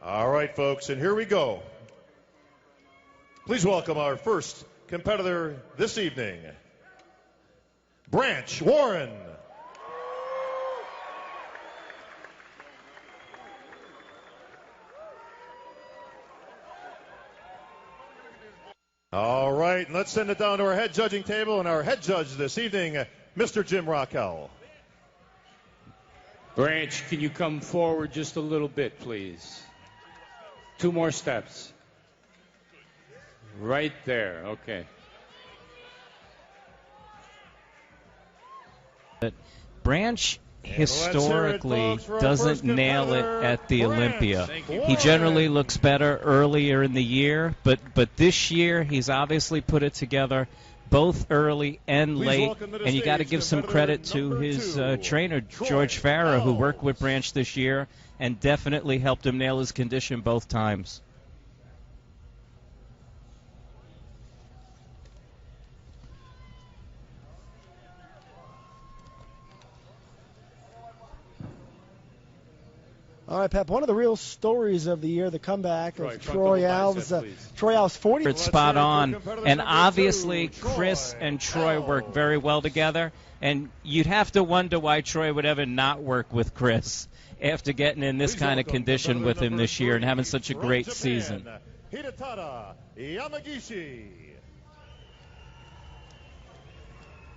All right, folks, and here we go. Please welcome our first competitor this evening, Branch Warren. All right, and let's send it down to our head judging table, and our head judge this evening, Mr. Jim Rockwell. Branch, can you come forward just a little bit, please? 2 more steps. Right there, okay. But Branch historically doesn't nail it at the Olympia. He generally looks better earlier in the year, but this year he's obviously put it together both early and late, and you got to give some credit to his trainer, George Farah, who worked with Branch this year and definitely helped him nail his condition both times. All right, Pep, one of the real stories of the year, the comeback of Troy Alves. Troy Alves, 40. Spot on. And obviously, Chris and Troy work very well together. And you'd have to wonder why Troy would ever not work with Chris after getting in this kind of condition with him this year and having such a great season.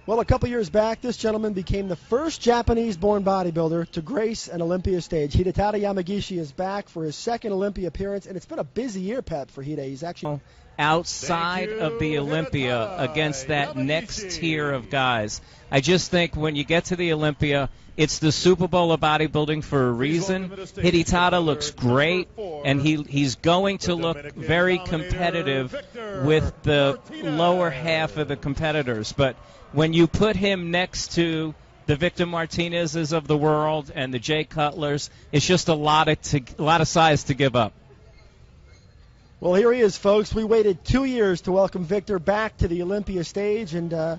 Well, a couple years back, this gentleman became the first Japanese-born bodybuilder to grace an Olympia stage. Hidetada Yamagishi is back for his second Olympia appearance, and it's been a busy year, Pep, for Hide. He's actually outside of the Olympia against that next tier of guys. I just think when you get to the Olympia, it's the Super Bowl of bodybuilding for a reason. Hidetada looks great, and he's going to look very competitive with the lower half of the competitors. But when you put him next to the Victor Martinez's of the world and the Jay Cutlers, it's just a lot of size to give up. Well, here he is, folks. We waited 2 years to welcome Victor back to the Olympia stage, and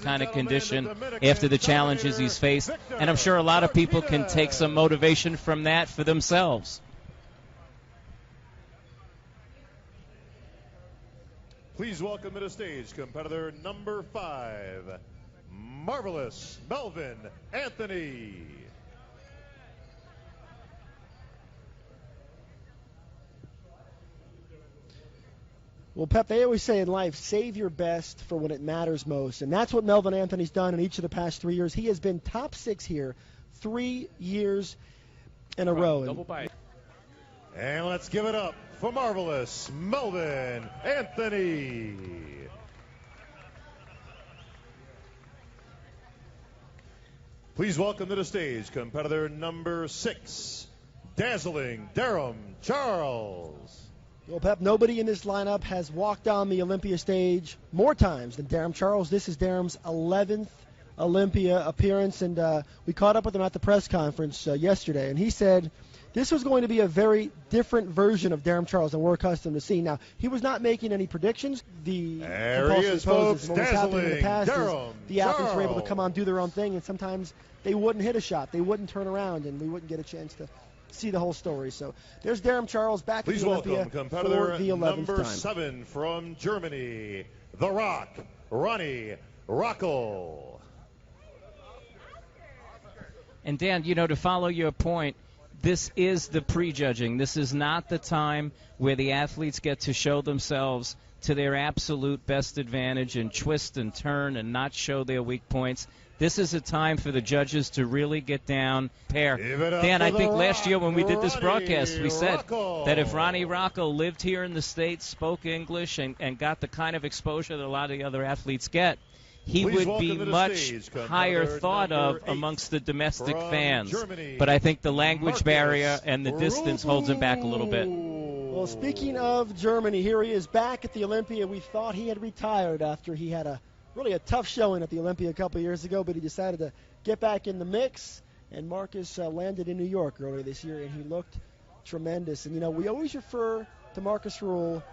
kind of condition after the challenges he's faced, and I'm sure a lot of people can take some motivation from that for themselves. Please welcome to the stage competitor number 5, Marvelous Melvin Anthony. Well, Pep, they always say in life, save your best for when it matters most. And that's what Melvin Anthony's done in each of the past 3 years. He has been top 6 here 3 years in a row. And let's give it up for Marvelous Melvin Anthony. Please welcome to the stage competitor number 6, Dazzling Durham Charles. Well, Pep, nobody in this lineup has walked on the Olympia stage more times than Durham Charles. This is Durham's 11th Olympia appearance, and we caught up with him at the press conference yesterday, and he said this was going to be a very different version of Durham Charles than we're accustomed to seeing. Now, he was not making any predictions. The compulsory poses, what was happening in the past is the athletes were able to come on, do their own thing, and sometimes they wouldn't hit a shot. They wouldn't turn around, and we wouldn't get a chance to see the whole story. So there's Durham Charles back at the Olympia for the 11th number time. 7 from Germany, The Rock, Ronnie Rockel. And Dan, you know, to follow your point, this is the prejudging. This is not the time where the athletes get to show themselves to their absolute best advantage and twist and turn and not show their weak points. This is a time for the judges to really get down. Dan, I think last year when we did this broadcast, we said that if Ronnie Rockel lived here in the States, spoke English, and got the kind of exposure that a lot of the other athletes get, he would be much higher thought of amongst the domestic fans. But I think the language barrier and the distance holds him back a little bit. Well, speaking of Germany, here he is back at the Olympia. We thought he had retired after he had really a tough showing at the Olympia a couple years ago, but he decided to get back in the mix, and Marcus landed in New York earlier this year, and he looked tremendous. And, you know, we always refer to Marcus Rule.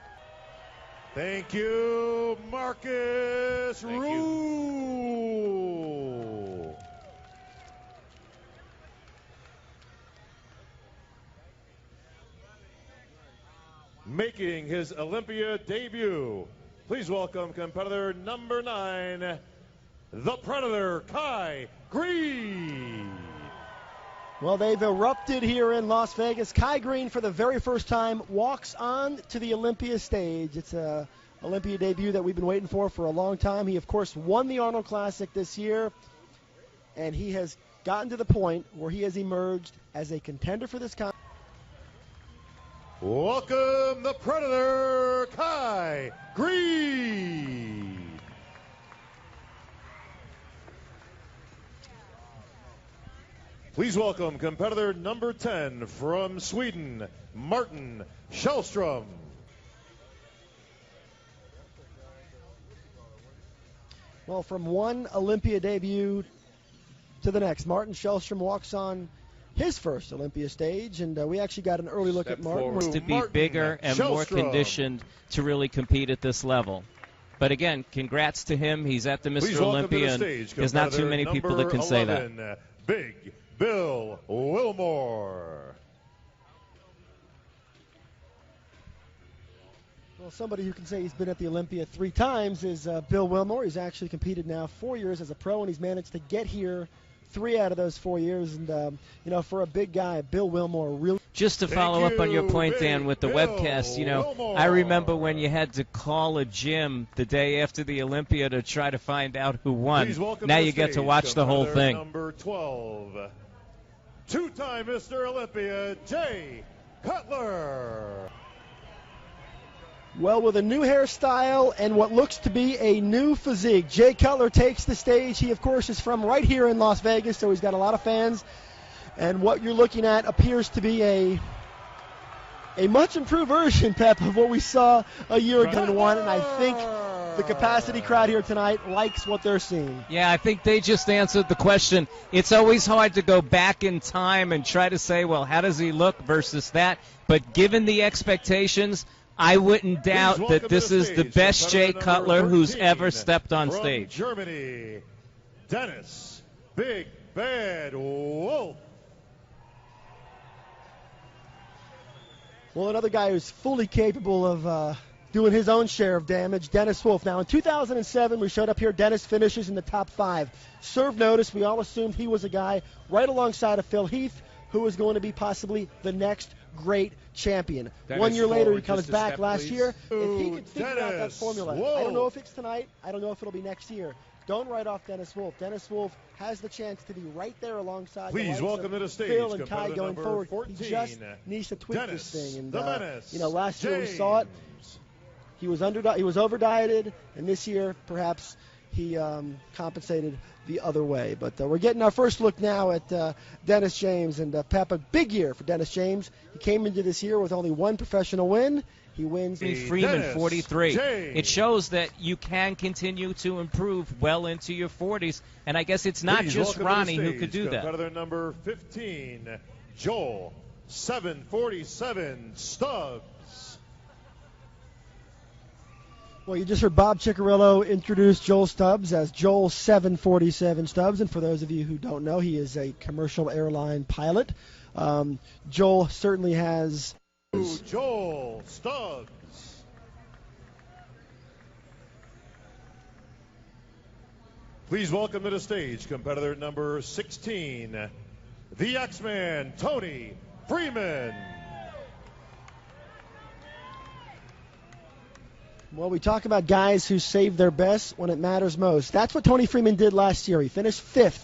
Thank you, Marcus Rule. making his Olympia debut. Please welcome competitor number 9, the Predator, Kai Green. Well, they've erupted here in Las Vegas. Kai Green, for the very first time, walks on to the Olympia stage. It's a Olympia debut that we've been waiting for a long time. He, of course, won the Arnold Classic this year, and he has gotten to the point where he has emerged as a contender for this contest. Welcome the Predator, Kai Green. Please welcome competitor number 10 from Sweden, Martin Källström. Well, from one Olympia debut to the next, Martin Källström walks on his first Olympia stage, and we actually got an early look at Martin. To be bigger and more conditioned to really compete at this level. But again, congrats to him. He's at the Mr. Olympia, and there's not too many people that can say that. Big Bill Wilmore. Well, somebody who can say he's been at the Olympia 3 times is Bill Wilmore. He's actually competed now 4 years as a pro, and he's managed to get here 3 out of those 4 years. And, for a big guy, Bill Wilmore really... Just to follow up on your point, Dan, with the webcast, I remember when you had to call a gym the day after the Olympia to try to find out who won. Now you get to watch the whole thing. Number 12, two-time Mr. Olympia, Jay Cutler. Well, with a new hairstyle and what looks to be a new physique, Jay Cutler takes the stage. He, of course, is from right here in Las Vegas, so he's got a lot of fans. And what you're looking at appears to be a much improved version, Pep, of what we saw a year ago in one. And I think the capacity crowd here tonight likes what they're seeing. Yeah, I think they just answered the question. It's always hard to go back in time and try to say, well, how does he look versus that? But given the expectations, I wouldn't doubt that this is the best Jay Cutler who's ever stepped on stage. Germany, Dennis Big Bad Wolf. Well, another guy who's fully capable of doing his own share of damage, Dennis Wolf. Now, in 2007, we showed up here. Dennis finishes in the top 5. Serve notice, we all assumed he was a guy right alongside of Phil Heath, who was going to be possibly the next great champion. Dennis, 1 year later, he comes back step, last please. year. If he could figure out that Dennis formula, Wolf. I don't know if it's tonight. I don't know if it'll be next year. Don't write off Dennis Wolf. Dennis Wolf has the chance to be right there alongside Please the welcome to the stage Phil and Kai competitor going number forward. 14, He just needs to tweak Dennis this thing. And the Menace, last year we saw it. He was over dieted, and this year perhaps he compensated the other way. But we're getting our first look now at Dennis James, and Pep, a big year for Dennis James. He came into this year with only 1 professional win. He wins. Freeman, Dennis 43. James. It shows that you can continue to improve well into your 40s, and I guess it's not Please just welcome to the Ronnie who stage could do that. Competitor number 15, Joel 747 Stubbs. Well, you just heard Bob Ciccarello introduce Joel Stubbs as Joel 747 Stubbs, and for those of you who don't know, he is a commercial airline pilot. Joel certainly has... Joel Stubbs. Please welcome to the stage competitor number 16, the X-Man, Tony Freeman. Well, we talk about guys who save their best when it matters most. That's what Tony Freeman did last year. He finished 5th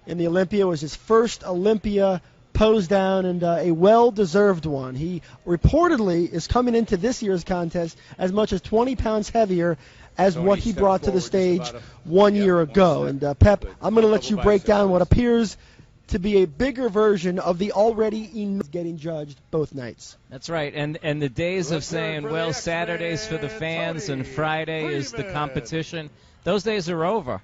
in the Olympia. It was his first Olympia pose down, and a well-deserved one. He reportedly is coming into this year's contest as much as 20 pounds heavier as what he brought to the stage 1 year ago. And Pep, I'm going to let you break down what appears to be a bigger version of the already getting judged both nights. That's right, and the days of saying, well, Saturday's for the fans and Friday is the competition, those days are over.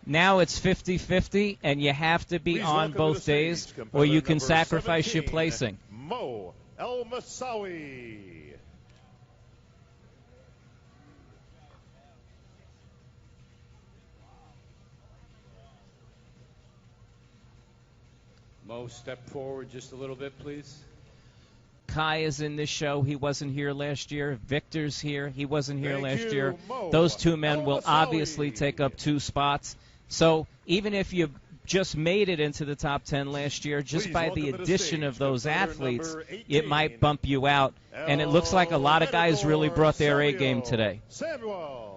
Now it's 50-50, and you have to be on both days, or you can sacrifice your placing. Mo El Masawi. Mo, step forward just a little bit, please. Kai is in this show. He wasn't here last year. Victor's here. He wasn't here Thank last you, year. Mo. Those two men will Al-Asawi. obviously take up 2 spots. So even if you just made it into the top 10 last year, just Please by the welcome to the addition stage of those competitor athletes, number 18, it might bump you out. And it looks like a lot of guys really brought their A game today. Samuel.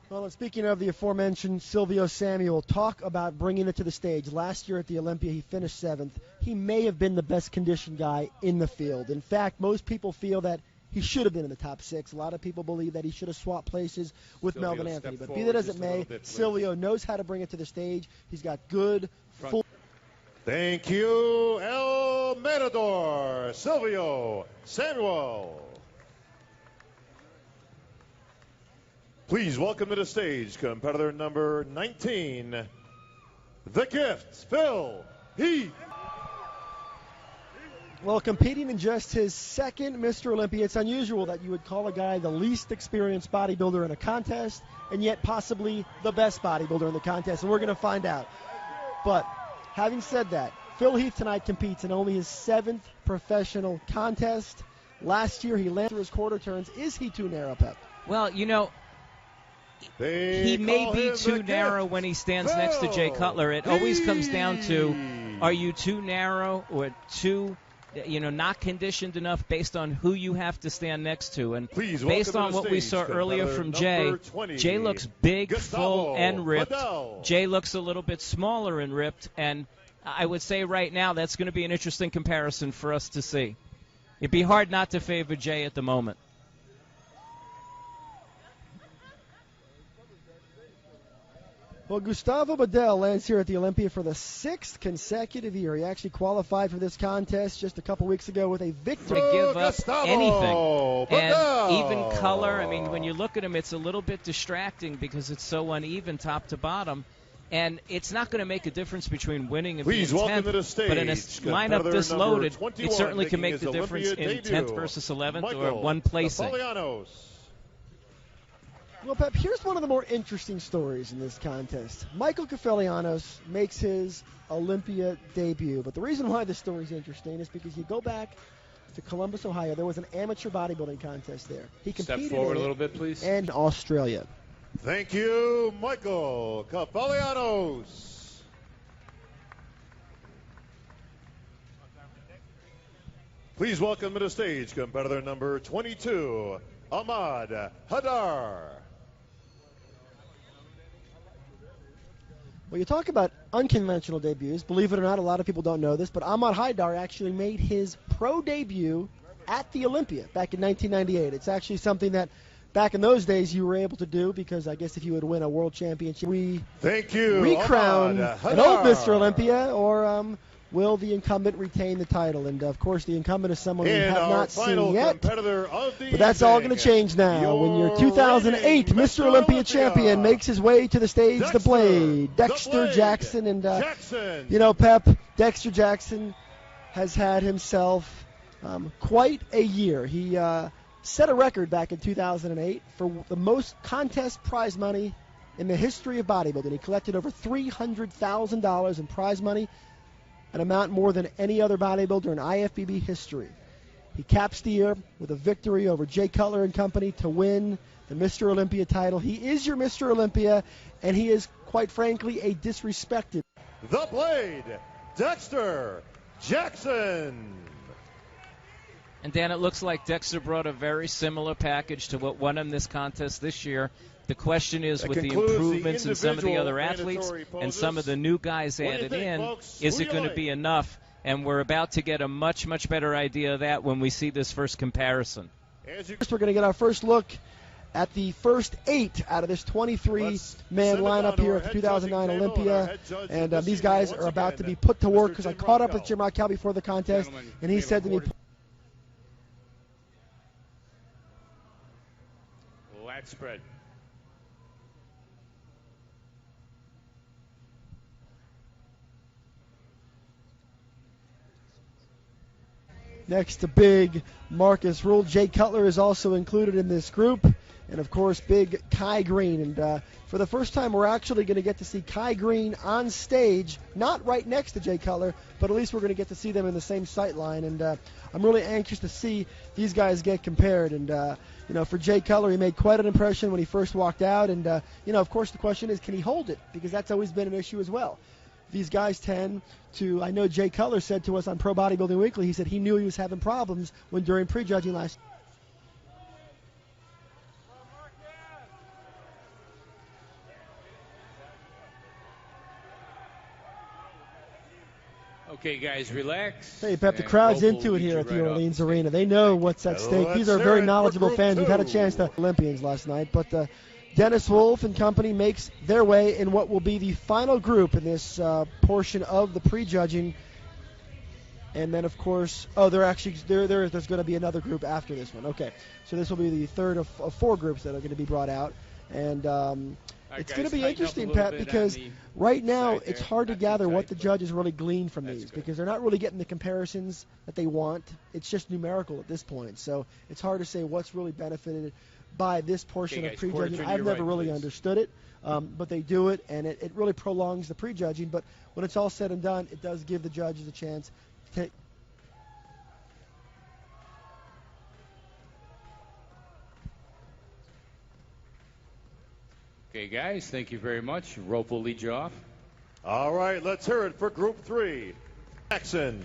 Well, and speaking of the aforementioned Silvio Samuel, talk about bringing it to the stage. Last year at the Olympia, he finished 7th. He may have been the best conditioned guy in the field. In fact, most people feel that he should have been in the top 6. A lot of people believe that he should have swapped places with Silvio, Melvin Anthony. step But be that as forward it just a may, little bit, please. Silvio knows how to bring it to the stage. He's got good, full. Thank you, El Matador, Silvio Samuel. Please welcome to the stage competitor number 19, The Gift, Phil Heath. Well, competing in just his 2nd Mr. Olympia, it's unusual that you would call a guy the least experienced bodybuilder in a contest and yet possibly the best bodybuilder in the contest, and we're going to find out. But having said that, Phil Heath tonight competes in only his 7th professional contest. Last year he landed his quarter turns. Is he too narrow, Pep? Well, you know, he may be too narrow when he stands next to Jay Cutler. It always comes down to, are you too narrow or too, not conditioned enough based on who you have to stand next to? And based on what we saw earlier from Jay, Jay looks big, full, and ripped. Jay looks a little bit smaller and ripped, and I would say right now that's going to be an interesting comparison for us to see. It'd be hard not to favor Jay at the moment. Well, Gustavo Bedell lands here at the Olympia for the 6th consecutive year. He actually qualified for this contest just a couple weeks ago with a victory. To give up anything. Bedell. And even color, I mean, when you look at him, it's a little bit distracting because it's so uneven top to bottom. And it's not going to make a difference between winning and being 10th, but in a lineup this loaded, it certainly can make the difference in 10th versus 11th or one placing. Well, Pep, here's one of the more interesting stories in this contest. Michael Kefalianos makes his Olympia debut, but the reason why this story is interesting is because you go back to Columbus, Ohio. There was an amateur bodybuilding contest there. He competed Step forward a little bit, please. And Australia. Thank you, Michael Kefalianos. Please welcome to the stage competitor number 22, Ahmad Hadar. Well, you talk about unconventional debuts. Believe it or not, a lot of people don't know this, but Ahmad Haidar actually made his pro debut at the Olympia back in 1998. It's actually something that back in those days you were able to do because I guess if you would win a world championship, we recrown an old Mr. Olympia, or will the incumbent retain the title? And, of course, the incumbent is someone we have not seen yet. But that's all going to change now when your 2008 Mr. Olympia champion makes his way to the stage, the Blade, Dexter Jackson. And, Pep, Dexter Jackson has had himself quite a year. He set a record back in 2008 for the most contest prize money in the history of bodybuilding. He collected over $300,000 in prize money, an amount more than any other bodybuilder in IFBB history. He caps the year with a victory over Jay Cutler and company to win the Mr. Olympia title. He is your Mr. Olympia, and he is, quite frankly, a disrespected. The Blade, Dexter Jackson. And, Dan, it looks like Dexter brought a very similar package to what won him this contest this year. The question is, with the improvements in some of the other athletes and some of the new guys added in, is it going to be enough? And we're about to get a much, much better idea of that when we see this first comparison. First, we're going to get our first look at the first 8 out of this 23-man lineup here at the 2009 Olympia. And these guys are about to be put to work because I caught up with Jim Raquel before the contest, and he said to me, lat spread. next to big Marcus Rule. Jay Cutler is also included in this group. and of course, big Kai Green. And for the first time, we're actually going to get to see Kai Green on stage, not right next to Jay Cutler, but at least we're going to get to see them in the same sight line. And I'm really anxious to see these guys get compared. And for Jay Cutler, he made quite an impression when he first walked out. And of course, the question is, can he hold it? Because that's always been an issue as well. These guys tend to, I know Jay Cutler said to us on Pro Bodybuilding Weekly, he said he knew he was having problems when during prejudging last. Okay, guys, relax. Hey, Pep, the crowd's into it here at the Orleans Arena. They know what's at stake. These are very knowledgeable fans. We've had a chance to Olympians last night, but Dennis Wolf and company makes their way in what will be the final group in this portion of the prejudging. And then, of course, there's going to be another group after this one. Okay, so this will be the third of 4 groups that are going to be brought out. And it's going to be interesting, Pat, because right now it's hard to gather what the judges really glean from these because they're not really getting the comparisons that they want. It's just numerical at this point. So it's hard to say what's really benefited by this portion of prejudging. I've never really understood it, but they do it, and it really prolongs the prejudging. But when it's all said and done, it does give the judges a chance to take. Okay, guys, thank you very much. Rope will lead you off. All right, let's hear it for Group 3. Jackson.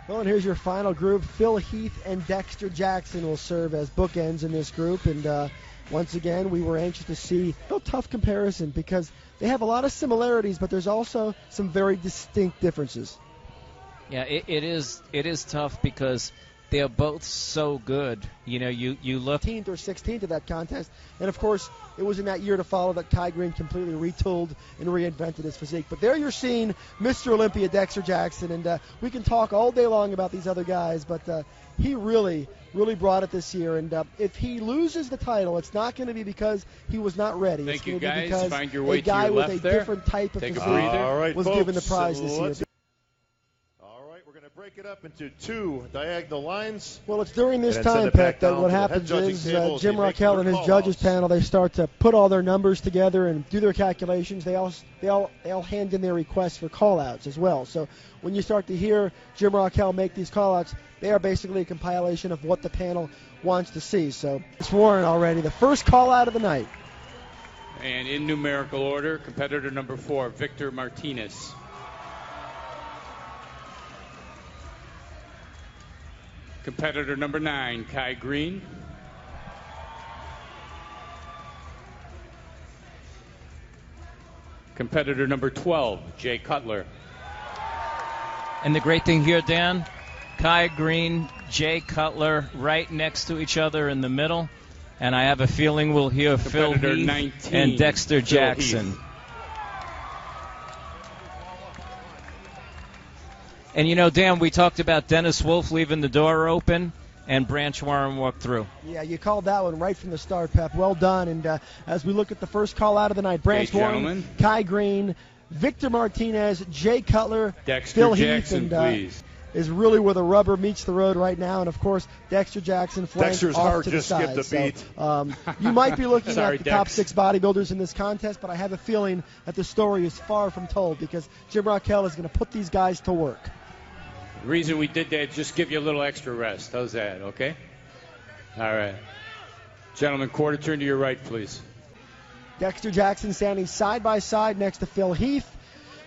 Well, and here's your final group. Phil Heath and Dexter Jackson will serve as bookends in this group. And once again, we were anxious to see a tough comparison because they have a lot of similarities, but there's also some very distinct differences. Yeah, it is tough because they're both so good. You look 15th or 16th of that contest, and of course it was in that year to follow that Kai Green completely retooled and reinvented his physique. But there you're seeing Mr. Olympia Dexter Jackson, and we can talk all day long about these other guys, but he really brought it this year. And if he loses the title, it's not going to be because he was not ready. Thank you, it's going to be guys. because Find your way a guy to your with left a there. different type of Take a physique breather. All right, was folks, given the prize this year. We're going to break it up into 2 diagonal lines. Well, it's during this And then time, send it back Pep, that down what to the happens head judging is table as Jim they make Raquel and their his judges call-outs. panel, they start to put all their numbers together and do their calculations. They all hand in their requests for call-outs as well. So when you start to hear Jim Raquel make these call-outs, they are basically a compilation of what the panel wants to see. So it's Warren already, the first call-out of the night. And in numerical order, competitor number 4, Victor Martinez. Competitor number 9, Kai Green. Competitor number 12, Jay Cutler. And the great thing here, Dan, Kai Green, Jay Cutler right next to each other in the middle. And I have a feeling we'll hear Phil Heath 19, and Dexter Phil Jackson. Heath. And Dan, we talked about Dennis Wolf leaving the door open and Branch Warren walked through. Yeah, you called that one right from the start, Pep. Well done. And as we look at the first call out of the night, Branch Warren, Kai Green, Victor Martinez, Jay Cutler, Dexter Phil Jackson, Heath, and please. Is really where the rubber meets the road right now. And, of course, Dexter Jackson flanked Dexter's off hard to the just side. skipped a beat. So, you might be looking Sorry, at the top Dex. 6 bodybuilders in this contest, but I have a feeling that the story is far from told because Jim Raquel is going to put these guys to work. The reason we did that is just give you a little extra rest. How's that, okay? All right. Gentlemen, quarter turn to your right, please. Dexter Jackson standing side by side next to Phil Heath.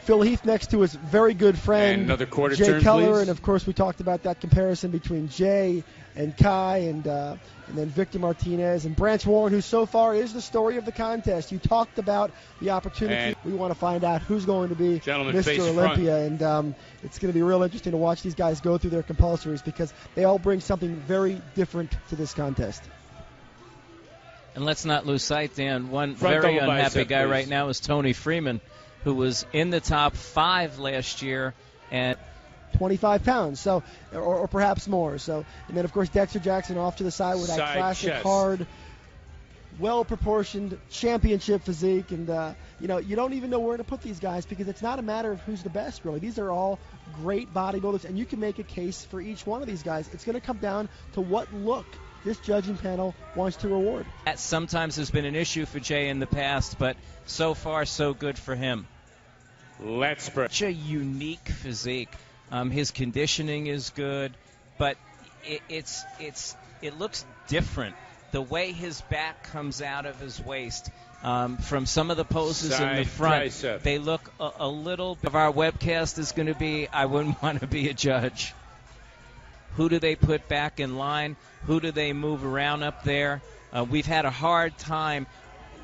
Phil Heath next to his very good friend, And another quarter Jay turn, Cutler. please. And, of course, we talked about that comparison between Jay and Kai and then Victor Martinez and Branch Warren, who so far is the story of the contest. You talked about the opportunity. And we want to find out who's going to be Gentlemen, face Mr. Olympia. And it's going to be real interesting to watch these guys go through their compulsories because they all bring something very different to this contest. And let's not lose sight, Dan. One Front very double unhappy bicep, guy please. right now is Tony Freeman, who was in the top 5 last year and 25 pounds, so or perhaps more. So, and then of course Dexter Jackson off to the side with that Side classic, chest. hard, well-proportioned championship physique. And you don't even know where to put these guys because it's not a matter of who's the best, really. These are all great bodybuilders, and you can make a case for each one of these guys. It's going to come down to what look this judging panel wants to reward. That sometimes has been an issue for Jay in the past, but so far so good for him. Let's break. Such a unique physique. His conditioning is good, but it looks different. The way his back comes out of his waist, from some of the poses in the front, tricep. They look a little bit. Of our webcast is going to be, I wouldn't want to be a judge. Who do they put back in line? Who do they move around up there? We've had a hard time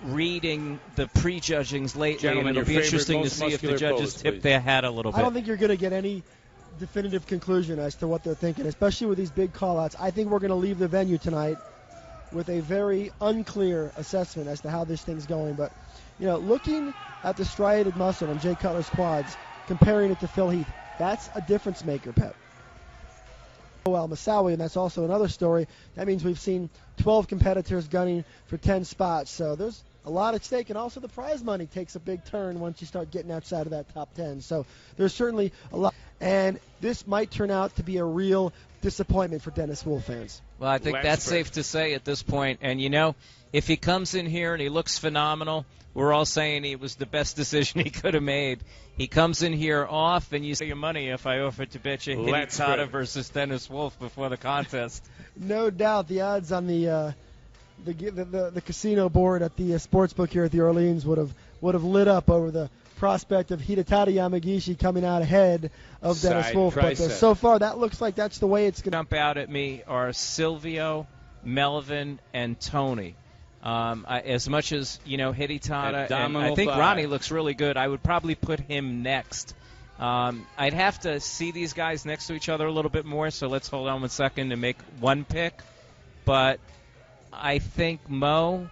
reading the prejudgings lately, Gentlemen, and it'll be your interesting to favorite, see if the most muscular judges pose, tip please. their hat a little bit. I don't think you're going to get any definitive conclusion as to what they're thinking, especially with these big call-outs. I think we're going to leave the venue tonight with a very unclear assessment as to how this thing's going. But, looking at the striated muscle on Jay Cutler's quads, comparing it to Phil Heath, that's a difference maker, Pep. Well, Masawi, and that's also another story. That means we've seen 12 competitors gunning for 10 spots. So there's a lot at stake, and also the prize money takes a big turn once you start getting outside of that top 10. So there's certainly a lot. And this might turn out to be a real disappointment for Dennis Wolf fans. Well, I think that's safe to say at this point. And, if he comes in here and he looks phenomenal, we're all saying he was the best decision he could have made. He comes in here off, and you say your money if I offered to bet you Hidetada versus Dennis Wolf before the contest. No doubt the odds on the casino board at the sports book here at the Orleans would have lit up over the prospect of Hidetada Yamagishi coming out ahead of Dennis Wolf. But so far, that looks like that's the way it's going to jump out at me are Silvio, Melvin, and Tony. As much as, Hidetada, and I think Ronnie looks really good, I would probably put him next. I'd have to see these guys next to each other a little bit more, so let's hold on 1 second and make one pick. But I think Mo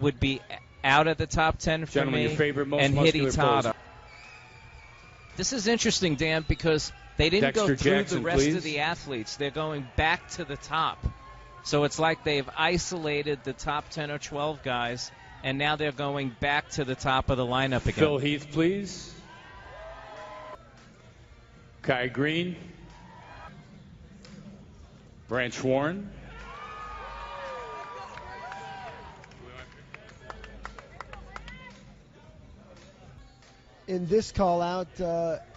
would be out of the top 10 for Gentlemen, me, your favorite, most and muscular Hidetada. pose. This is interesting, Dan, because they didn't Dexter go through Jackson, the rest please. of the athletes. They're going back to the top. So it's like they've isolated the top 10 or 12 guys, and now they're going back to the top of the lineup again. Phil Heath, please. Kai Green. Branch Warren. in this call out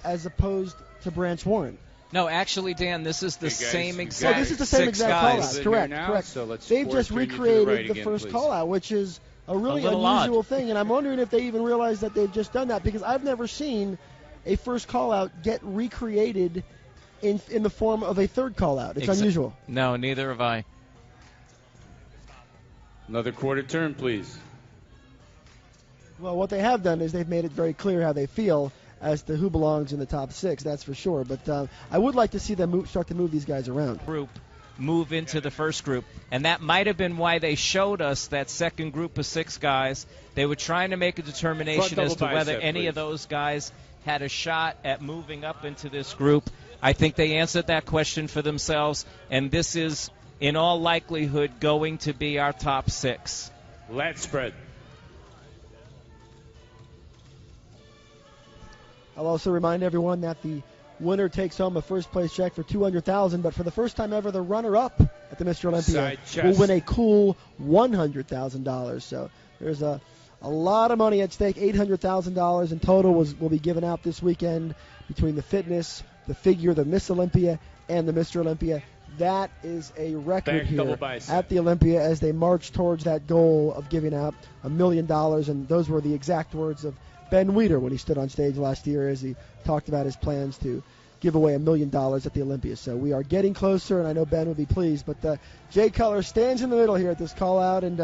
as opposed to Branch Warren. No, actually, Dan, this is the same exact. So this is the same exact call out. Correct. So They've just recreated the first call out, which is a really unusual thing, and I'm wondering if they even realize that they've just done that, because I've never seen a first call out get recreated in the form of a third call out. It's unusual. No, neither have I. Another quarter turn, please. Well, what they have done is they've made it very clear how they feel as to who belongs in the top six, that's for sure. But I would like to see them start to move these guys around. Group move into the first group, and that might have been why they showed us that second group of six guys. They were trying to make a determination as to whether any of those guys had a shot at moving up into this group. I think they answered that question for themselves, and this is, in all likelihood, going to be our top six. Lat spread. I'll also remind everyone that the winner takes home a first-place check for $200,000, but for the first time ever, the runner-up at the Mr. Olympia will win a cool $100,000. So there's a lot of money at stake. $800,000 in total will be given out this weekend between the fitness, the figure, the Miss Olympia, and the Mr. Olympia. That is a record here at the Olympia as they march towards that goal of giving out $1 million, and those were the exact words of Ben Weider when he stood on stage last year as he talked about his plans to give away $1 million at the Olympia. So we are getting closer, and I know Ben will be pleased. But Jay Cutler stands in the middle here at this call-out, and,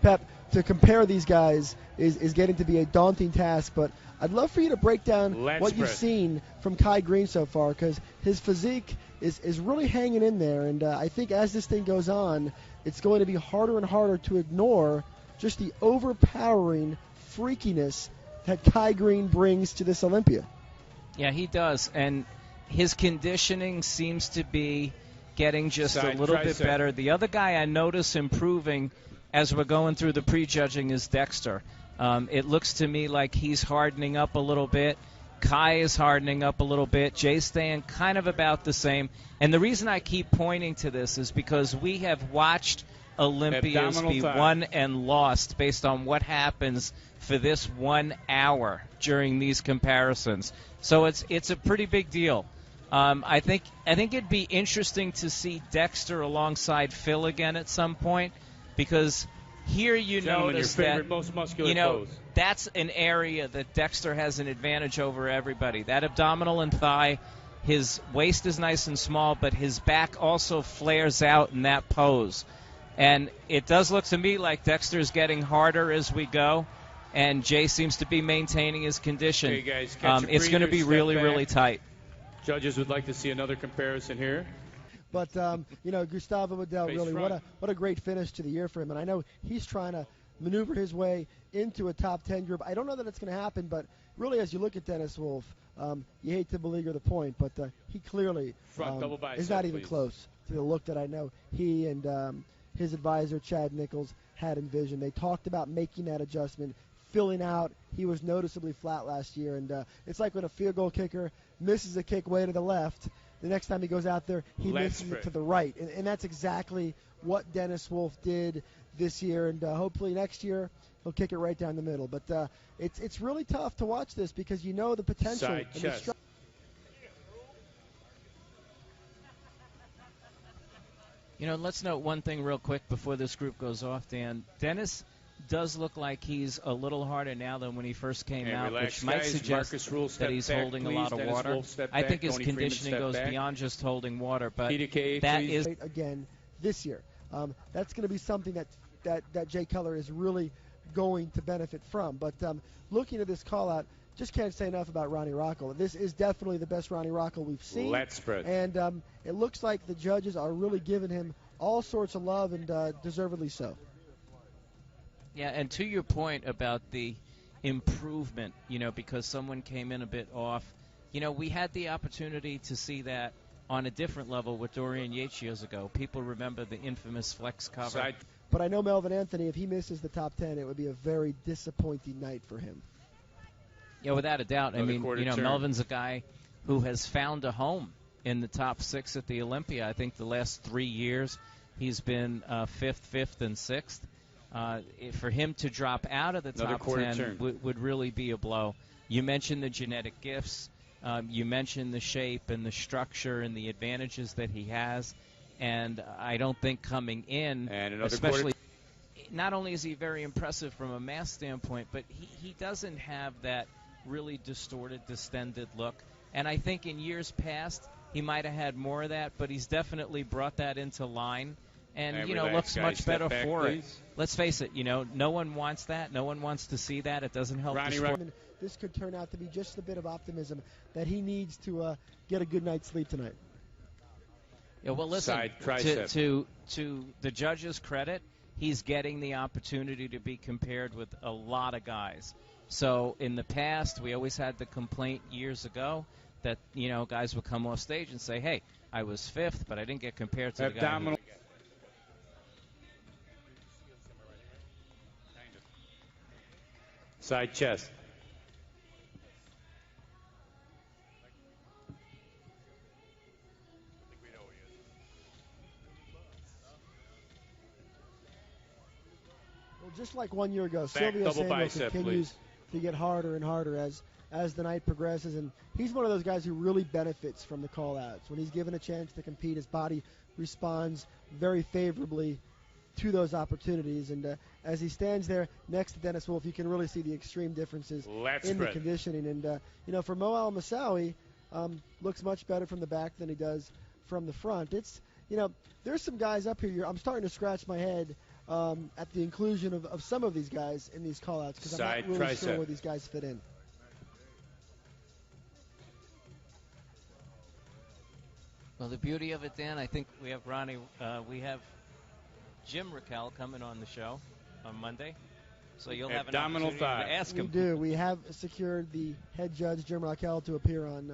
Pep, to compare these guys is getting to be a daunting task. But I'd love for you to break down what you've seen from Kai Green so far, because his physique is really hanging in there. And I think as this thing goes on, it's going to be harder and harder to ignore just the overpowering freakiness that Kai Green brings to this Olympia. Yeah, he does, and his conditioning seems to be getting just a little bit better. The other guy I notice improving as we're going through the prejudging is Dexter. It looks to me like he's hardening up a little bit. Kai is hardening up a little bit. Jay's staying kind of about the same. And the reason I keep pointing to this is because we have watched Olympias be won and lost based on what happens for this 1 hour during these comparisons. So it's a pretty big deal. I think it'd be interesting to see Dexter alongside Phil again at some point, because here you notice that most pose. That's an area that Dexter has an advantage over everybody. That abdominal and thigh, his waist is nice and small, but his back also flares out in that pose. And it does look to me like Dexter's getting harder as we go, and Jay seems to be maintaining his condition. Okay, guys, it's going to be really, really tight. Judges would like to see another comparison here. But, Gustavo Waddell, really, what a great finish to the year for him. And I know he's trying to maneuver his way into a top 10 group. I don't know that it's going to happen, but really as you look at Dennis Wolf, you hate to beleaguer the point, but he clearly is not even close to the look that I know he and his advisor, Chad Nichols, had envisioned. They talked about making that adjustment, filling out. He was noticeably flat last year, and it's like when a field goal kicker misses a kick way to the left. The next time he goes out there, he misses it to the right. And that's exactly what Dennis Wolf did this year, and hopefully next year he'll kick it right down the middle. But it's really tough to watch this because you know the potential. Side chest. Let's note one thing real quick before this group goes off, Dan. Dennis does look like he's a little harder now than when he first came out, which might suggest that he's holding a lot of water. I think his conditioning goes beyond just holding water, but that is again this year. That's going to be something that Jay Cutler is really going to benefit from. But looking at this call-out, just can't say enough about Ronnie Rockel. This is definitely the best Ronnie Rockel we've seen. And it looks like the judges are really giving him all sorts of love, and deservedly so. Yeah, and to your point about the improvement, because someone came in a bit off, we had the opportunity to see that on a different level with Dorian Yates years ago. People remember the infamous flex cover. But I know Melvin Anthony, if he misses the top 10, it would be a very disappointing night for him. Yeah, without a doubt. Melvin's a guy who has found a home in the top 6 at the Olympia. I think the last 3 years he's been 5th, and 6th. For him to drop out of the top 10 would really be a blow. You mentioned the genetic gifts. You mentioned the shape and the structure and the advantages that he has. And I don't think coming in, especially, not only is he very impressive from a mass standpoint, but he doesn't have that really distorted, distended look. And I think in years past he might have had more of that, but he's definitely brought that into line. And, looks much better for it. Let's face it, no one wants that. No one wants to see that. It doesn't help the sport. This could turn out to be just a bit of optimism that he needs to get a good night's sleep tonight. Yeah, well, listen, to the judges' credit, he's getting the opportunity to be compared with a lot of guys. So in the past, we always had the complaint years ago that, guys would come off stage and say, hey, I was 5th, but I didn't get compared to the guy. Side chest. Well, just like 1 year ago, Silvio Samuel continues to get harder and harder as the night progresses, and he's one of those guys who really benefits from the call-outs. When he's given a chance to compete, his body responds very favorably to those opportunities, and as he stands there next to Dennis Wolf, you can really see the extreme differences in the conditioning. And for Mo Al-Masawi, looks much better from the back than he does from the front. It's there's some guys up here. I'm starting to scratch my head at the inclusion of some of these guys in these call-outs because I'm not really sure where these guys fit in. Well, the beauty of it, Dan, I think we have Ronnie. We have Jim Raquel coming on the show on Monday, so you'll have an opportunity to ask him. We do. We have secured the head judge, Jim Raquel, to appear on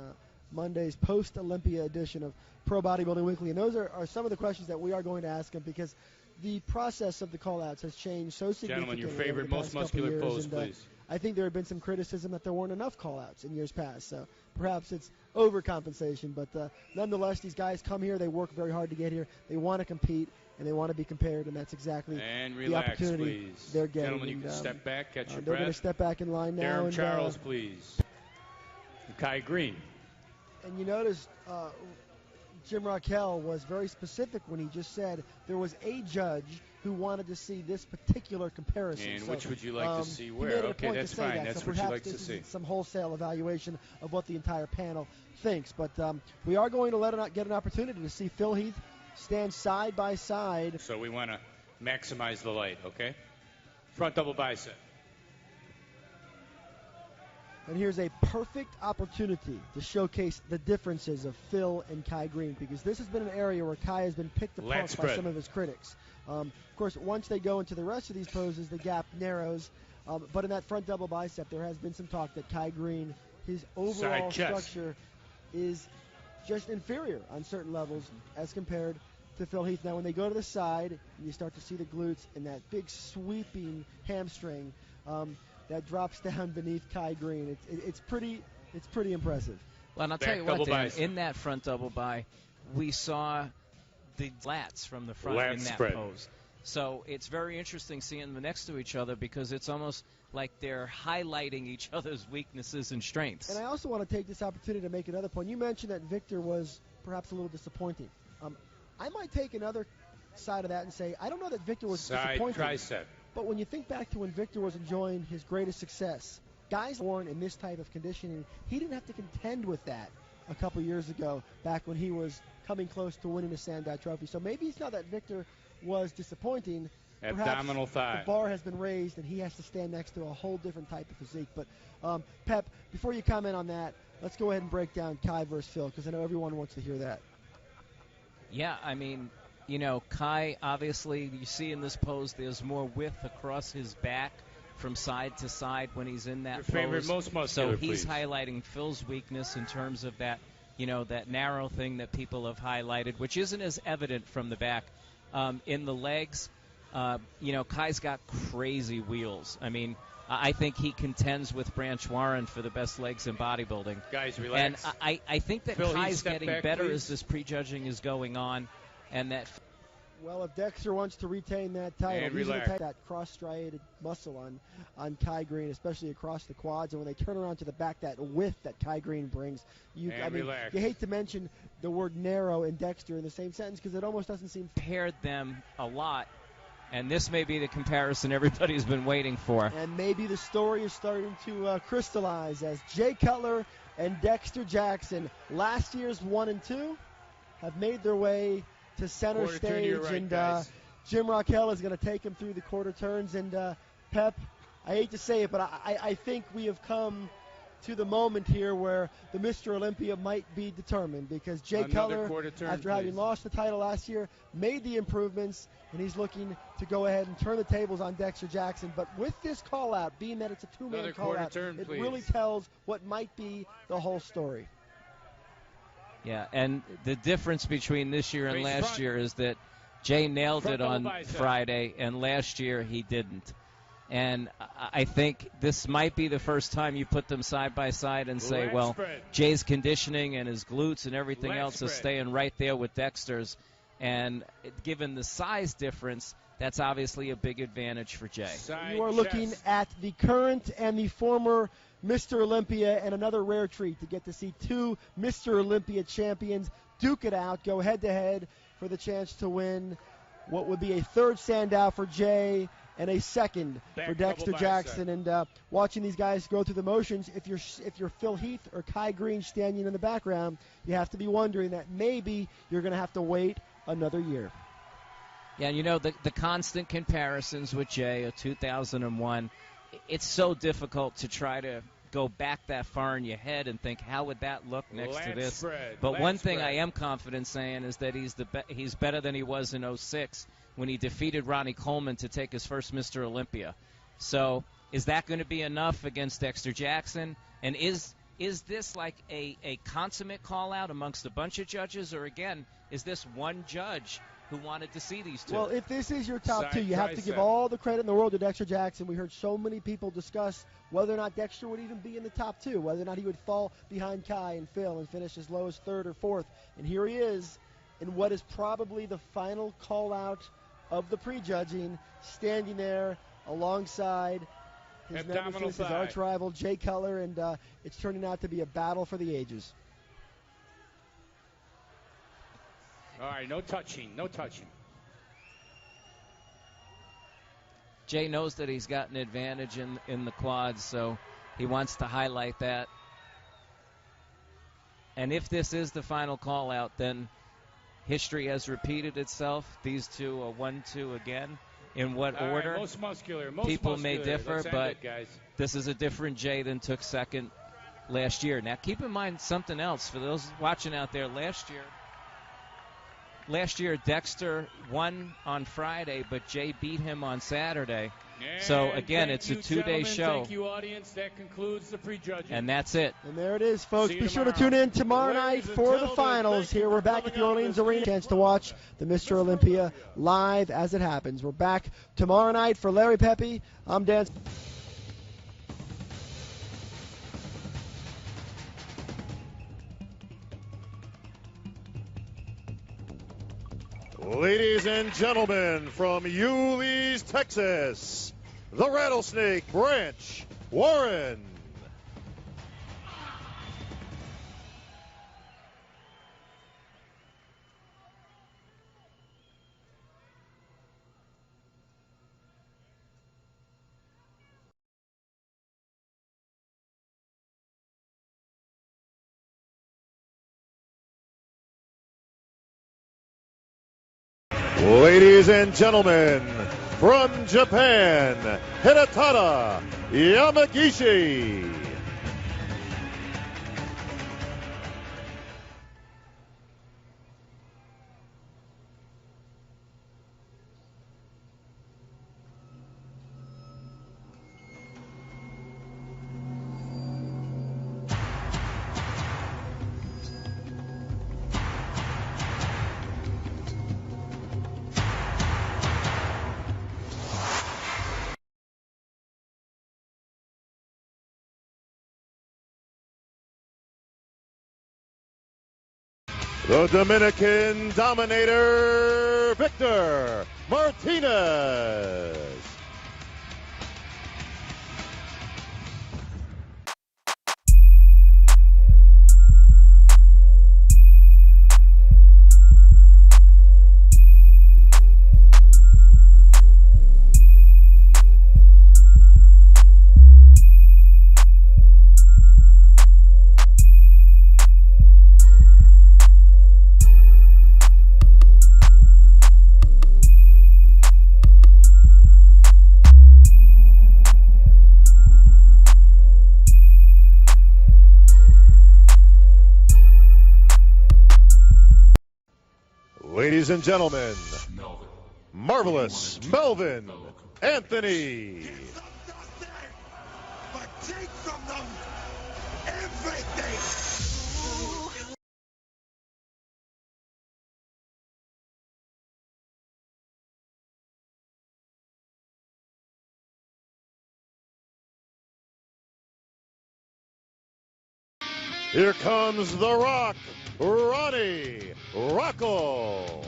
Monday's post-Olympia edition of Pro Bodybuilding Weekly, and those are some of the questions that we are going to ask him because the process of the call-outs has changed so significantly. Gentlemen, your favorite most muscular pose, please. I think there had been some criticism that there weren't enough call-outs in years past. So perhaps it's overcompensation. But nonetheless, these guys come here. They work very hard to get here. They want to compete, and they want to be compared, and that's exactly the opportunity they're getting. Gentlemen, you can step back, catch your breath. They're going to step back in line now. Darren Charles, please. Kai Green. And you notice Jim Raquel was very specific when he just said there was a judge who wanted to see this particular comparison. And which would you like to see where? Okay, that's fine. That's what you'd like to see. Some wholesale evaluation of what the entire panel thinks. But we are going to get an opportunity to see Phil Heath stand side by side. So we want to maximize the light, okay? Front double bicep. And here's a perfect opportunity to showcase the differences of Phil and Kai Green, because this has been an area where Kai has been picked apart by some of his critics. Of course, once they go into the rest of these poses, the gap narrows. But in that front double bicep, there has been some talk that Kai Green, his overall structure is just inferior on certain levels as compared to Phil Heath. Now, when they go to the side, you start to see the glutes and that big sweeping hamstring that drops down beneath Kai Green. It's pretty impressive. Well, and I'll tell you what, Dan, in that front double bi, we saw the lats from the front in that pose. So it's very interesting seeing them next to each other, because it's almost like they're highlighting each other's weaknesses and strengths. And I also want to take this opportunity to make another point. You mentioned that Victor was perhaps a little disappointing. I might take another side of that and say I don't know that Victor was disappointing. Tricep. But when you think back to when Victor was enjoying his greatest success, guys born in this type of conditioning, he didn't have to contend with that a couple years ago, back when he was coming close to winning the Sandow Trophy. So maybe it's not that Victor was disappointing. Abdominal thigh. The bar has been raised, and he has to stand next to a whole different type of physique. But, Pep, before you comment on that, let's go ahead and break down Kai versus Phil, because I know everyone wants to hear that. Yeah, I mean, you know, Kai, obviously, you see in this pose, there's more width across his back from side to side when he's in that pose. Your favorite, most muscular, so he's highlighting Phil's weakness in terms of that, you know, that narrow thing that people have highlighted, which isn't as evident from the back. In the legs, you know, Kai's got crazy wheels. I mean, I think he contends with Branch Warren for the best legs in bodybuilding. Guys, relax. And I think that Phil, Kai's getting better please. as this prejudging is going on. And that. Well, if Dexter wants to retain that title, he's going to take that cross-striated muscle on Kai Green, especially across the quads. And when they turn around to the back, that width that Kai Green brings, you hate to mention the word narrow and Dexter in the same sentence, because it almost doesn't seem paired them a lot. And this may be the comparison everybody's been waiting for. And maybe the story is starting to crystallize as Jay Cutler and Dexter Jackson, last year's 1 and 2, have made their way to center stage, and Jim Raquel is going to take him through the quarter turns. And Pep, I hate to say it, but I think we have come to the moment here where the Mr. Olympia might be determined, because Jay Cutler, after having lost the title last year, made the improvements, and he's looking to go ahead and turn the tables on Dexter Jackson. But with this call-out, being that it's a two-man call-out, it really tells what might be the whole story. Yeah, and the difference between this year and last year is that Jay nailed it on Friday, and last year he didn't. And I think this might be the first time you put them side by side and say, well, Jay's conditioning and his glutes and everything else is staying right there with Dexter's. And given the size difference, that's obviously a big advantage for Jay. You are looking at the current and the former Mr. Olympia, and another rare treat to get to see two Mr. Olympia champions duke it out, go head-to-head for the chance to win what would be a third Sandow for Jay and a second for Dexter Jackson. And watching these guys go through the motions, if you're Phil Heath or Kai Green standing in the background, you have to be wondering that maybe you're going to have to wait another year. Yeah, you know, the constant comparisons with Jay of 2001, it's so difficult to try to go back that far in your head and think, how would that look next to this? But one thing I am confident saying is that he's better than he was in 06 when he defeated Ronnie Coleman to take his first Mr. Olympia. So is that going to be enough against Dexter Jackson? And is this like a consummate call-out amongst a bunch of judges? Or, again, is this one judge who wanted to see these two. Well, if this is your top Side two, you have to give tricep. all the credit in the world to Dexter Jackson. We heard so many people discuss whether or not Dexter would even be in the top two, whether or not he would fall behind Kai and Phil and finish as low as third or fourth. And here he is in what is probably the final call-out of the prejudging, standing there alongside his Abdominal nemesis, his thigh. arch rival, Jay Cutler, and it's turning out to be a battle for the ages. All right, no touching, no touching. Jay knows that he's got an advantage in the quads, so he wants to highlight that. And if this is the final call-out, then history has repeated itself. These two are 1-2 again. In what All order? right, most muscular, most People muscular. may differ, Let's end but it, guys. this is a different Jay than took second last year. Now, keep in mind something else for those watching out there. Last year, Dexter won on Friday, but Jay beat him on Saturday. So, again, it's a two-day show. Thank you, audience. That concludes the prejudging. And that's it. And there it is, folks. See you Be sure to tomorrow. tune in tomorrow night Ladies and for the gentlemen, finals. thank you Here for we're back at coming the out Orleans this Arena. Chance to watch the Mr. Olympia live as it happens. We're back tomorrow night for Larry Pepe. I'm Dan. Ladies and gentlemen, from Yulee's, Texas, the Rattlesnake Branch Warren. Ladies and gentlemen, from Japan, Hidetada Yamagishi. The Dominican Dominator, Victor Martinez. Ladies and gentlemen, Marvelous Melvin Anthony. But take from them everything. Here comes The Rock, Ronnie Rockle.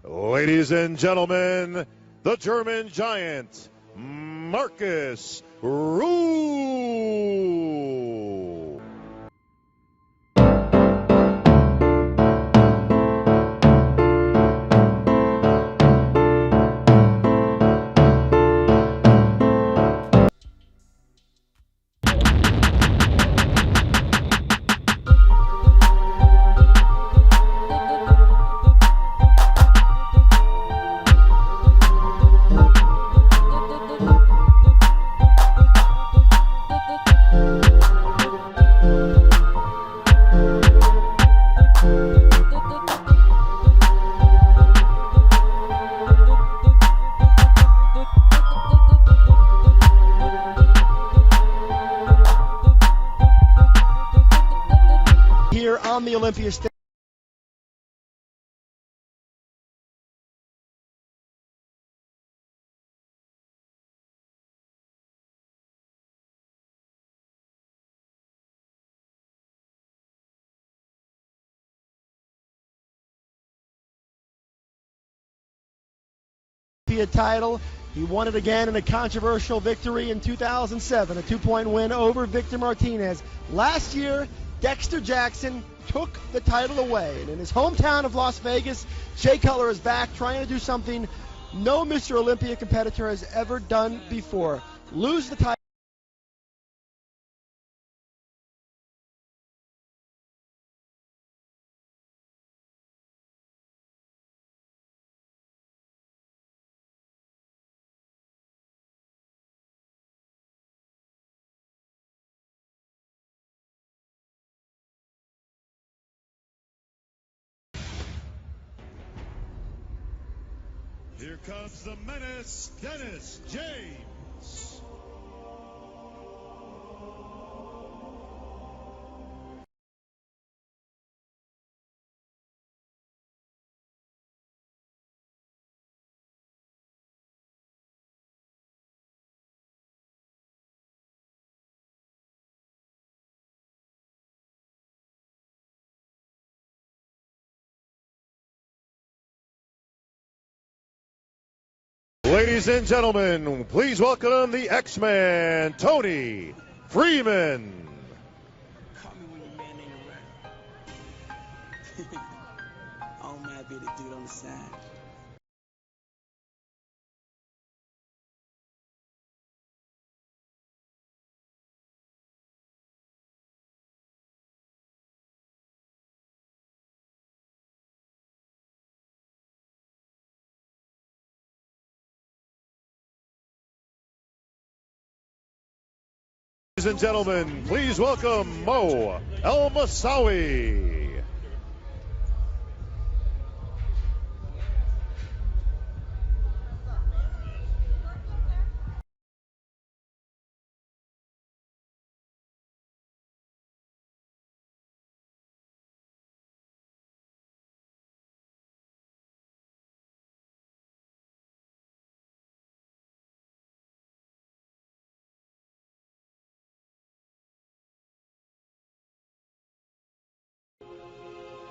Ladies and gentlemen, the German giant, Marcus Rue. Olympia stage. Title. He won it again in a controversial victory in 2007, a 2-point win over Victor Martinez. Last year, Dexter Jackson took the title away, and in his hometown of Las Vegas, Jay Cutler is back trying to do something no Mr. Olympia competitor has ever done before: lose the title. Here comes the menace, Dennis James. Ladies and gentlemen, please welcome the X-Man, Tony Freeman. Call me when your man ain't around. All mad be the dude on the side. Ladies and gentlemen, please welcome Mo El Masawi.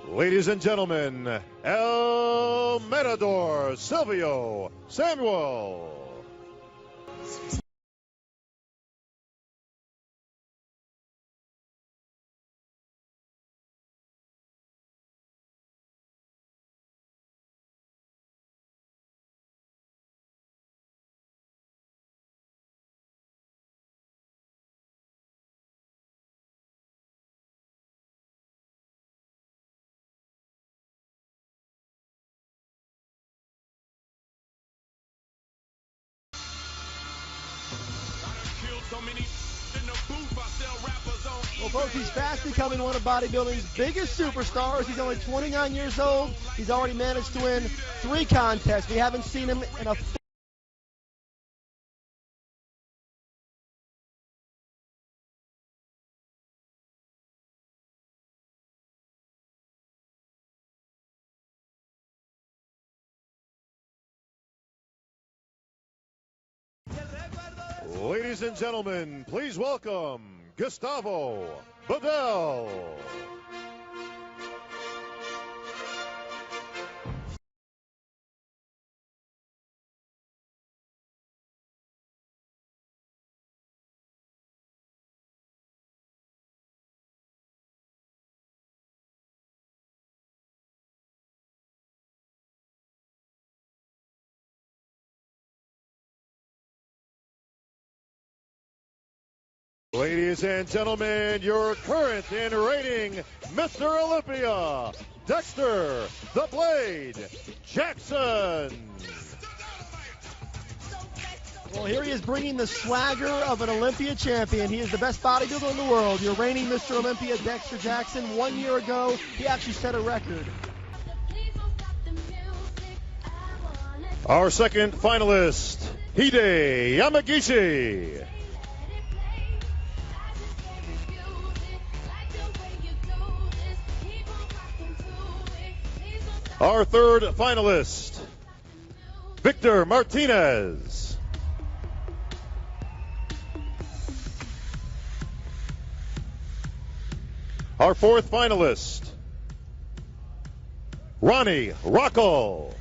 Ladies and gentlemen, El Matador Silvio Samuel. Well, folks, he's fast becoming one of bodybuilding's biggest superstars. He's only 29 years old. He's already managed to win 3 contests. We haven't seen him in a Ladies and gentlemen, please welcome Gustavo Bedell. Ladies and gentlemen, your current in rating Mr. Olympia, Dexter the Blade Jackson. Well, here he is bringing the swagger of an Olympia champion. He is the best bodybuilder in the world. Your reigning Mr. Olympia, Dexter Jackson. 1 year ago, he actually set a record. Our second finalist, Hide Yamagishi. Our third finalist, Victor Martinez. Our fourth finalist, Ronnie Rockall.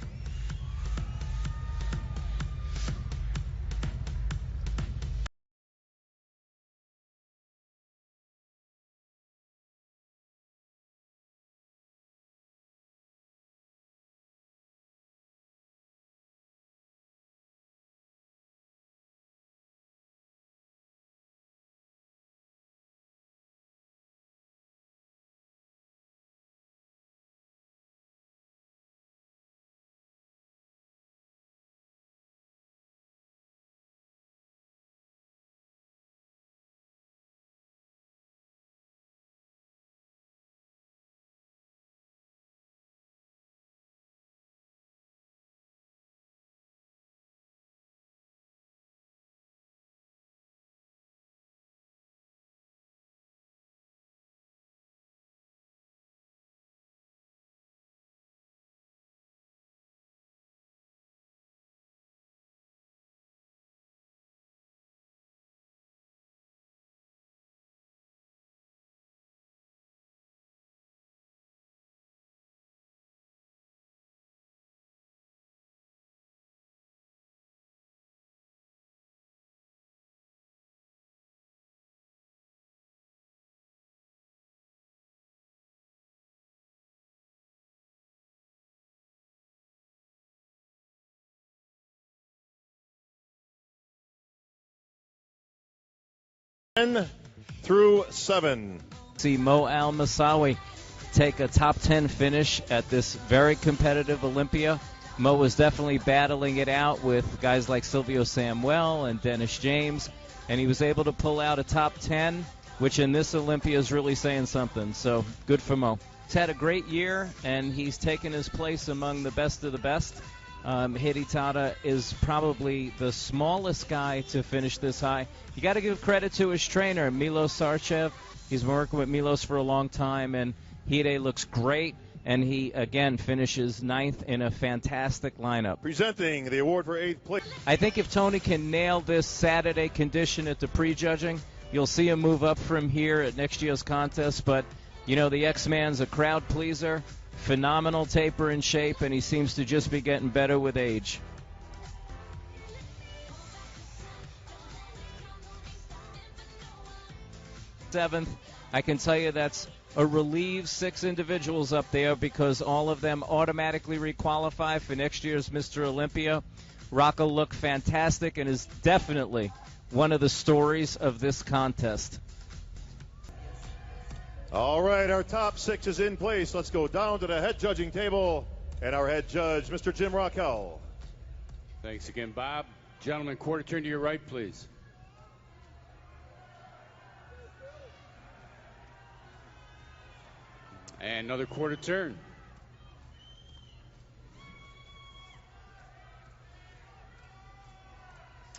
Through 7. See Mo Al-Masawi take a top 10 finish at this very competitive Olympia. Mo was definitely battling it out with guys like Silvio Samuel and Dennis James, and he was able to pull out a top 10, which in this Olympia is really saying something. So good for Mo. He's had a great year, and he's taken his place among the best of the best. Hidetada is probably the smallest guy to finish this high. You got to give credit to his trainer, Milos Sarcev. He's been working with Milos for a long time, and Hide looks great, and he, again, finishes 9th in a fantastic lineup. Presenting the award for 8th place. I think if Tony can nail this Saturday condition at the prejudging, you'll see him move up from here at next year's contest. But, you know, the X-Man's a crowd pleaser. Phenomenal taper in shape, and he seems to just be getting better with age. Seventh, I can tell you that's a relieved 6 individuals up there because all of them automatically requalify for next year's Mr. Olympia. Rocco looked fantastic and is definitely one of the stories of this contest. All right, our top 6 is in place. Let's go down to the head judging table. And our head judge, Mr. Jim Rockell. Thanks again, Bob. Gentlemen, quarter turn to your right, please. And another quarter turn.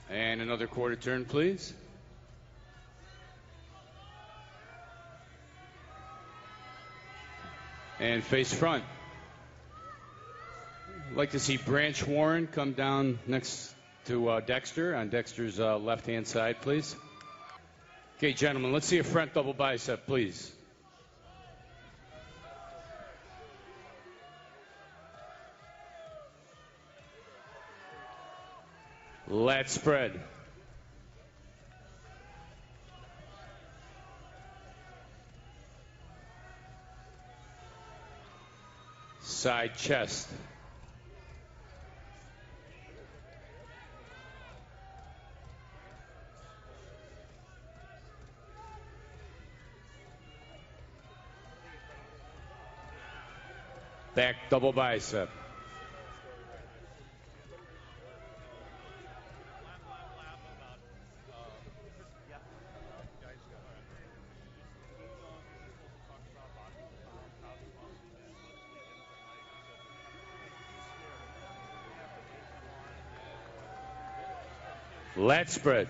And another quarter turn, please. And face front. I'd like to see Branch Warren come down next to Dexter on Dexter's left-hand side, please. Okay, gentlemen, let's see a front double bicep, please. Lat spread. Side chest. Back double bicep. Lat spread.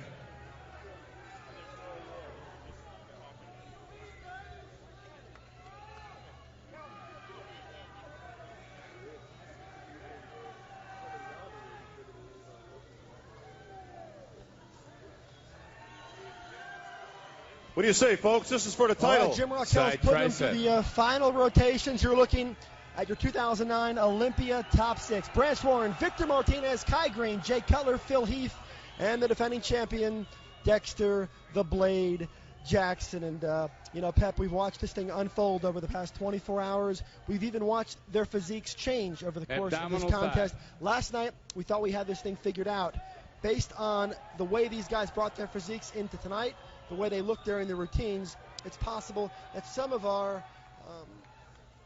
What do you say, folks? This is for the title. Jim Rockell's Side putting them tricep. through the final rotations. You're looking at your 2009 Olympia top 6. Branch Warren, Victor Martinez, Kai Green, Jay Cutler, Phil Heath, and the defending champion, Dexter the Blade Jackson. And, Pep, we've watched this thing unfold over the past 24 hours. We've even watched their physiques change over the course of this contest. Last night, we thought we had this thing figured out. Based on the way these guys brought their physiques into tonight, the way they look during the routines, it's possible that some of our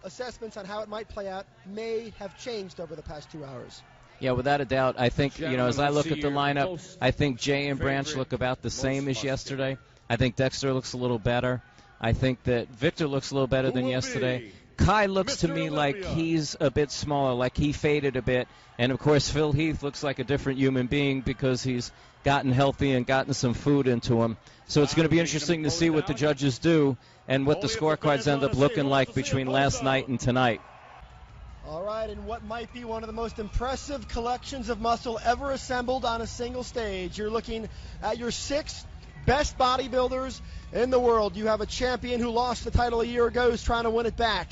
assessments on how it might play out may have changed over the past 2 hours. Yeah, without a doubt. I think, as I look at the lineup, most I think Jay and Branch look about the same as yesterday. I think Dexter looks a little better. I think that Victor looks a little better than yesterday. Kai looks to me like he's a bit smaller, like he faded a bit. And, of course, Phil Heath looks like a different human being because he's gotten healthy and gotten some food into him. So it's going to be interesting to see what the judges do and what the scorecards end up looking like between last night and tonight. All right, and what might be one of the most impressive collections of muscle ever assembled on a single stage. You're looking at your 6 best bodybuilders in the world. You have a champion who lost the title a year ago who's trying to win it back.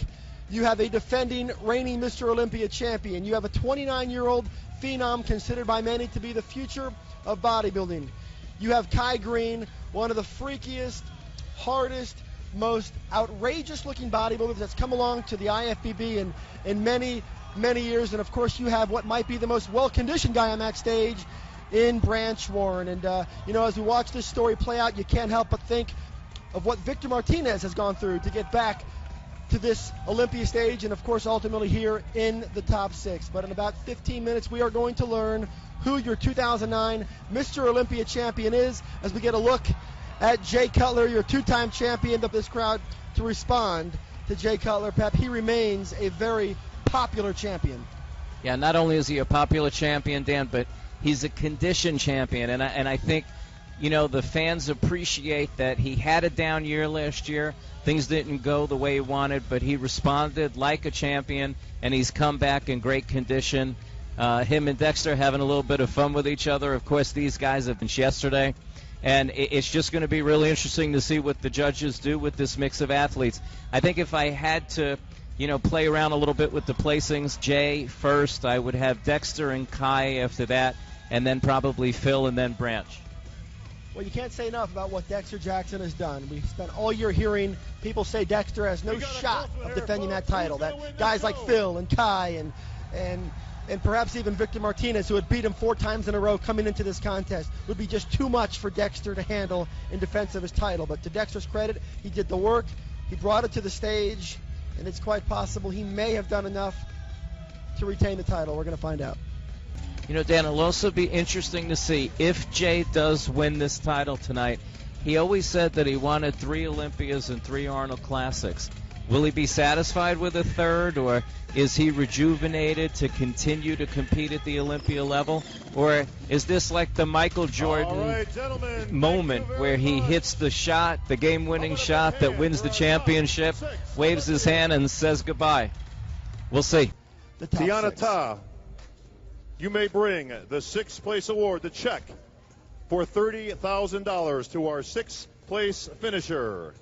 You have a defending, reigning Mr. Olympia champion. You have a 29-year-old phenom considered by many to be the future of bodybuilding. You have Kai Green, one of the freakiest, hardest, most outrageous-looking bodybuilders that's come along to the IFBB in many, many years. And, of course, you have what might be the most well-conditioned guy on that stage in Branch Warren. And, as we watch this story play out, you can't help but think of what Victor Martinez has gone through to get back to this Olympia stage and, of course, ultimately here in the top 6. But in about 15 minutes, we are going to learn who your 2009 Mr. Olympia champion is as we get a look at Jay Cutler, your 2-time champion of this crowd, to respond to Jay Cutler. Pep, he remains a very popular champion. Yeah, not only is he a popular champion, Dan, but he's a condition champion. And I think, the fans appreciate that he had a down year last year. Things didn't go the way he wanted, but he responded like a champion, and he's come back in great condition. Him and Dexter having a little bit of fun with each other. Of course, these guys have been yesterday. And it's just going to be really interesting to see what the judges do with this mix of athletes. I think if I had to, play around a little bit with the placings, Jay first, I would have Dexter and Kai after that, and then probably Phil and then Branch. Well, you can't say enough about what Dexter Jackson has done. We've spent all year hearing people say Dexter has no shot of defending that title, that guys like Phil and Kai and perhaps even Victor Martinez, who had beat him 4 times in a row coming into this contest, would be just too much for Dexter to handle in defense of his title. But to Dexter's credit, he did the work, he brought it to the stage, and it's quite possible he may have done enough to retain the title. We're going to find out. Dan, it'll also be interesting to see if Jay does win this title tonight. He always said that he wanted 3 Olympias and 3 Arnold Classics. Will he be satisfied with a 3rd, or is he rejuvenated to continue to compete at the Olympia level? Or is this like the Michael Jordan moment where he hits the shot, the game-winning shot that wins the championship, waves his hand and says goodbye? We'll see. Tiana Ta, you may bring the 6th place award, the check, for $30,000 to our 6th place finisher,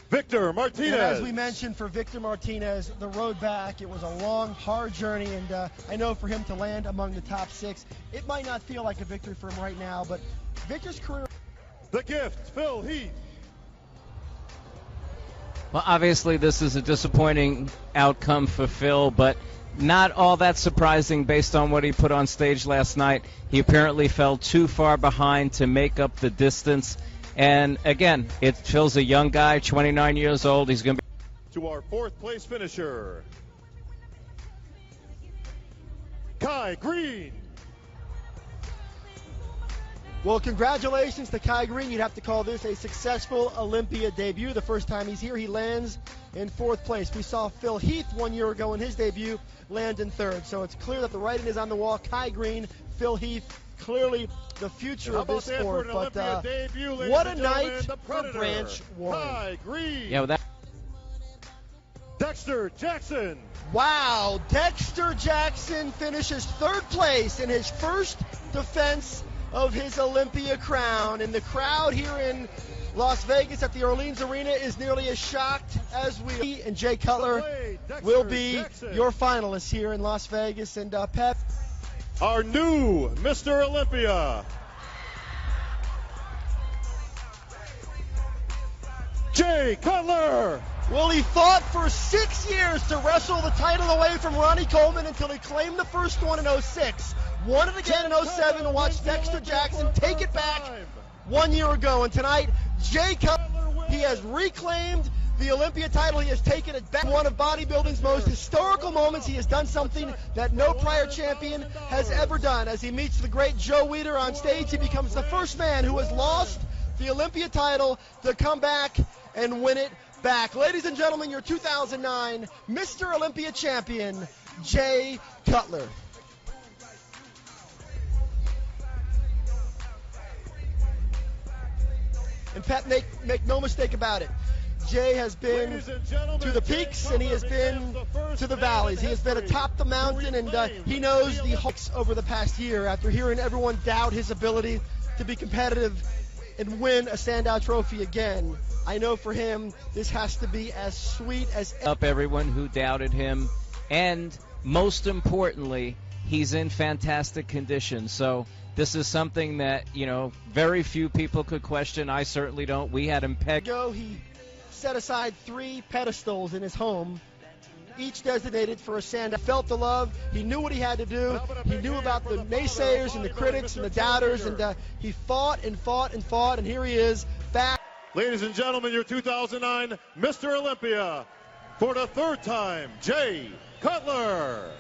Victor Martinez. And as we mentioned, for Victor Martinez, the road back, it was a long, hard journey, and I know for him to land among the top 6, it might not feel like a victory for him right now, but Victor's career... The gift, Phil Heath. Well, obviously this is a disappointing outcome for Phil, but not all that surprising based on what he put on stage last night. He apparently fell too far behind to make up the distance. And, again, Phil's a young guy, 29 years old. He's going to be... To our 4th place finisher, Kai Green. Well, congratulations to Kai Green. You'd have to call this a successful Olympia debut. The first time he's here, he lands in 4th place. We saw Phil Heath 1 year ago in his debut land in 3rd. So it's clear that the writing is on the wall. Kai Green, Phil Heath, clearly the future of this sport. But what a night for Branch Warren. Kai Green. Yeah, that. Dexter Jackson. Wow, Dexter Jackson finishes 3rd place in his first defense of his Olympia crown. And the crowd here in Las Vegas at the Orleans Arena is nearly as shocked as we. And Jay Cutler will be your finalists here in Las Vegas. And Pep, our new Mr. Olympia, Jay Cutler. Well, he fought for 6 years to wrestle the title away from Ronnie Coleman until he claimed the first one in 06. Won it again in 07 and watched Dexter Jackson take it back 1 year ago. And tonight, Jay Cutler, he has reclaimed the Olympia title. He has taken it back. One of bodybuilding's most historical moments. He has done something that no prior champion has ever done. As he meets the great Joe Weider on stage, he becomes the first man who has lost the Olympia title to come back and win it back. Ladies and gentlemen, your 2009 Mr. Olympia champion, Jay Cutler. And Pat, make no mistake about it, Jay has been to the peaks and he has been to the valleys. He has been atop the mountain, and he knows the hooks over the past year after hearing everyone doubt his ability to be competitive and win a standout trophy again. I know for him, this has to be as sweet as up everyone who doubted him, and most importantly, he's in fantastic condition. So this is something that, you know, very few people could question. I certainly don't. We had him pegged. He set aside 3 pedestals in his home, each designated for a standout. He felt the love. He knew what he had to do. He knew about the naysayers and the critics and the doubters, and he fought and fought and fought, and here he is back. Ladies and gentlemen, your 2009 Mr. Olympia, for the 3rd time, Jay Cutler.